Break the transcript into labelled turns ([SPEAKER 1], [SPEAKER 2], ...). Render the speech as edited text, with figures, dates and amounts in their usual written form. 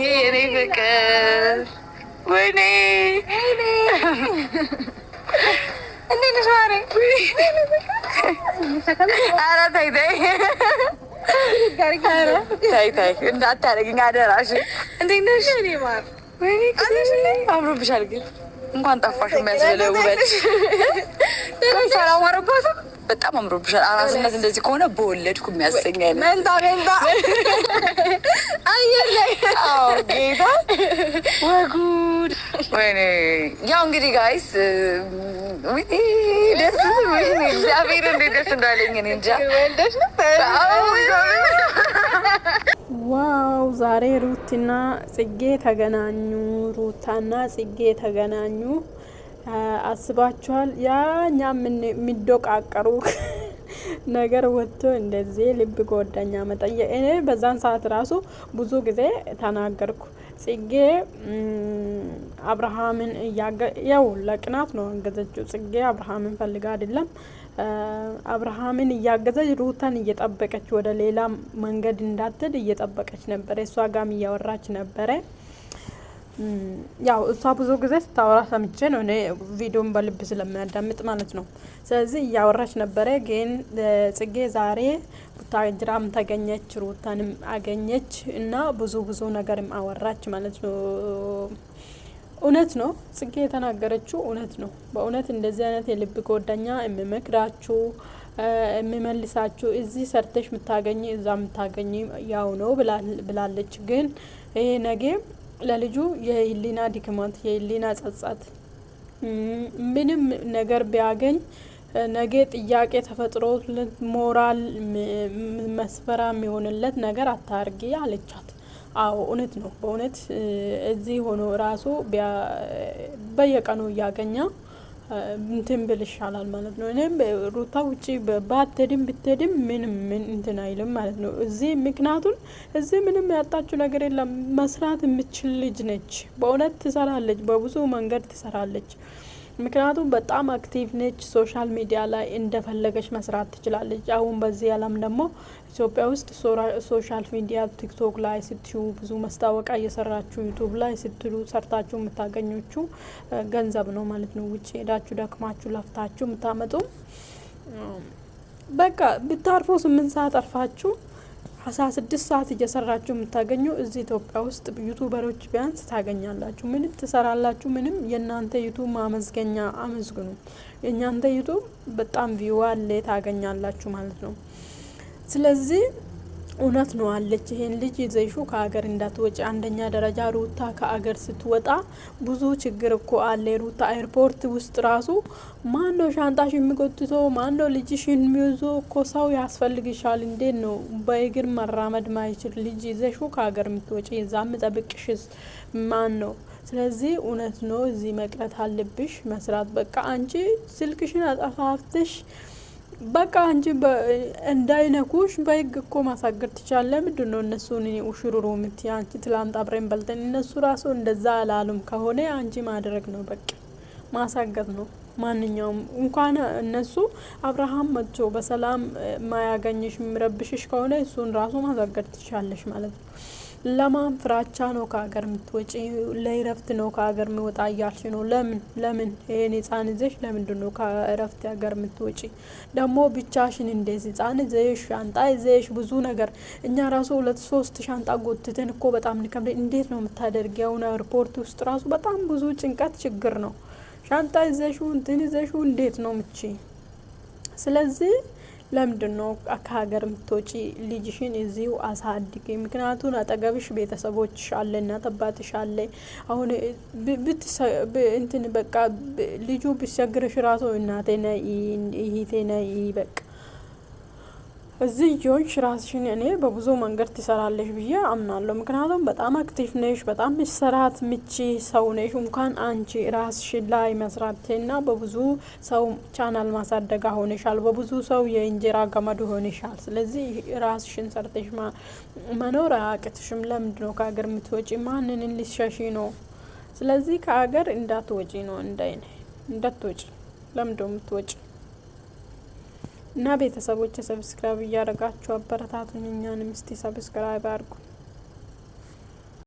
[SPEAKER 1] የኔ ፍቅር ወይኔ እንዴት ነሽ ማሬ? ኧረ ተይ ተይ ተይ እንዳታደርጊኝ አደራሽ። እንዴት ነሽ? አምሮብሻል ግን እንኳን ጠፋሽ የሚያስብለው ውበት አላማረባትም። በጣም አምሮብሻል። አራስነት እንደዚህ ከሆነ በወለድኩ የሚያሰኝ አይነት መንታ አየር ላይ ጌታ ወጉድ። ወይኔ ያው እንግዲህ ጋይስ ደስ እግዚአብሔር እንዴት ደስ እንዳለኝ እኔ እንጃ።
[SPEAKER 2] ዋው ዛሬ ሩትና ጽጌ ተገናኙ። ሩታና ጽጌ ተገናኙ። አስባችኋል? ያኛ የሚዶቃቀሩ ነገር ወጥቶ እንደዚህ ልብ ጓደኛ መጠየቅ። እኔ በዛን ሰዓት ራሱ ብዙ ጊዜ ተናገርኩ። ጽጌ አብርሃምን ያው ለቅናት ነው አንገዘችው። ጽጌ አብርሃምን ፈልጋ አይደለም። አብርሃምን እያገዘች ሩታን እየጠበቀች ወደ ሌላ መንገድ እንዳትሄድ እየጠበቀች ነበረ። እሷ ጋም እያወራች ነበረ። ያው እሷ ብዙ ጊዜ ስታወራ ሰምቼ ነው እኔ ቪዲዮን በልብ ስለሚያዳምጥ ማለት ነው። ስለዚህ እያወራች ነበረ። ግን ጽጌ ዛሬ ቡታጅራም ተገኘች፣ ሩታንም አገኘች እና ብዙ ነገርም አወራች ማለት ነው። እውነት ነው ጽጌ የተናገረችው እውነት ነው። በእውነት እንደዚህ አይነት የልብ ጓደኛ የሚመክራችሁ የሚመልሳችሁ እዚህ ሰርተሽ ምታገኝ እዛ ምታገኝ ያው ነው ብላለች። ግን ይሄ ነገ ለልጁ የህሊና ድክመት የህሊና ጸጸት ምንም ነገር ቢያገኝ ነገ ጥያቄ ተፈጥሮ ሞራል መስፈራ የሚሆንለት ነገር አታርጊ አለቻት። አዎ እውነት ነው። በእውነት እዚህ ሆኖ ራሱ በየቀኑ እያገኛ እንትን ብል ይሻላል ማለት ነው። እኔም ሩታ ውጪ ባትሄድም ብትሄድም ምንም እንትን አይልም ማለት ነው። እዚህ ምክንያቱም እዚህ ምንም ያጣችው ነገር የለም። መስራት የምትችል ልጅ ነች። በእውነት ትሰራለች፣ በብዙ መንገድ ትሰራለች። ምክንያቱም በጣም አክቲቭ ነች። ሶሻል ሚዲያ ላይ እንደፈለገች መስራት ትችላለች። አሁን በዚህ ዓለም ደግሞ ኢትዮጵያ ውስጥ ሶሻል ሚዲያ ቲክቶክ ላይ ስትዩ ብዙ መስታወቂያ እየሰራችሁ ዩቱብ ላይ ስትሉ ሰርታችሁ የምታገኙቹ ገንዘብ ነው ማለት ነው። ውጭ ሄዳችሁ ደክማችሁ ለፍታችሁ የምታመጡ በቃ ብታርፎ 8 ሰዓት አርፋችሁ 16 ሰዓት እየሰራችሁ የምታገኙ እዚህ ኢትዮጵያ ውስጥ ዩቱበሮች ቢያንስ ታገኛላችሁ። ምንም ትሰራላችሁ። ምንም የእናንተ ዩቱብ ማመስገኛ አመስግኑ። የእናንተ ዩቱብ በጣም ቪው አለ ታገኛላችሁ ማለት ነው። ስለዚህ እውነት ነው አለች። ይሄን ልጅ ይዘሹ ከሀገር እንዳትወጪ። አንደኛ ደረጃ ሩታ ከሀገር ስትወጣ ብዙ ችግር እኮ አለ። ሩታ ኤርፖርት ውስጥ ራሱ ማን ነው ሻንጣሽ የሚጎትቶ? ማን ነው ልጅሽን የሚይዞ? እኮ ሰው ያስፈልግሻል። እንዴት ነው በእግር መራመድ ማይችል ልጅ ይዘሹ ከሀገር የምትወጪ? እዛም ጠብቅሽስ ማን ነው? ስለዚህ እውነት ነው እዚህ መቅረት አለብሽ መስራት። በቃ አንቺ ስልክሽን አጠፋፍተሽ በቃ አንቺ እንዳይነኩሽ በህግ እኮ ማሳገር ትቻለ። ምንድን ነው እነሱን ውሽሩሩ ምት አንቺ ትላንት አብረን በልተን እነሱ ራሱ እንደዛ አላሉም ከሆነ አንቺ ማድረግ ነው በቃ ማሳገር ነው። ማንኛውም እንኳን እነሱ አብርሃም መጥቶ በሰላም ማያገኝሽ የሚረብሽሽ ከሆነ እሱን ራሱ ማሳገር ትቻለሽ ማለት ነው። ለማን ፍራቻ ነው ከሀገር የምትወጪ? ለእረፍት ነው ከሀገር የሚወጣ እያልሽ ነው። ለምን ይሄን ህጻን ይዘሽ ለምንድን ነው ከእረፍት ሀገር የምትወጪ? ደግሞ ብቻሽን እንደዚህ ህጻን ይዘሽ ሻንጣ ይዘሽ ብዙ ነገር እኛ ራሱ 2-3 ሻንጣ ጎትተን እኮ በጣም ንከብደ። እንዴት ነው የምታደርጊው? አሁን ኤርፖርት ውስጥ ራሱ በጣም ብዙ ጭንቀት ችግር ነው። ሻንጣ ይዘሽ እንትን ይዘሽ እንዴት ነው ምቺ? ስለዚህ ለምንድን ነው ከሀገር የምትወጪ? ልጅሽን እዚሁ አሳድጊ። ምክንያቱም አጠገብሽ ቤተሰቦችሽ አለ፣ እናት አባትሽ አለ። አሁን እንትን በቃ ልጁ ቢቸግርሽ ራሱ እናቴ ነይ እህቴ ነይ በቃ እዚህ ጆንሽ ራስሽን እኔ በብዙ መንገድ ትሰራለሽ ብዬ አምናለሁ። ምክንያቱም በጣም አክቲቭ ነሽ፣ በጣም መስራት ምቺ ሰው ነሽ። እንኳን አንቺ ራስሽን ላይ መስራትና በብዙ ሰው ቻናል ማሳደጋ ሆነሻል፣ በብዙ ሰው የእንጀራ ገመድ ሆነሻል። ስለዚህ ራስሽን ሰርተሽ መኖር አያቅትሽም። ለምንድን ነው ከሀገር የምትወጪ? ማንን ልትሸሺ ነው? ስለዚህ ከሀገር እንዳትወጪ ነው እንዳትወጪ። ለምንድን ነው የምትወጪ? እና ቤተሰቦች ሰብስክራይብ እያደረጋችሁ አበረታቱኝ። እኛንም እስቲ ሰብስክራይብ አድርጉ።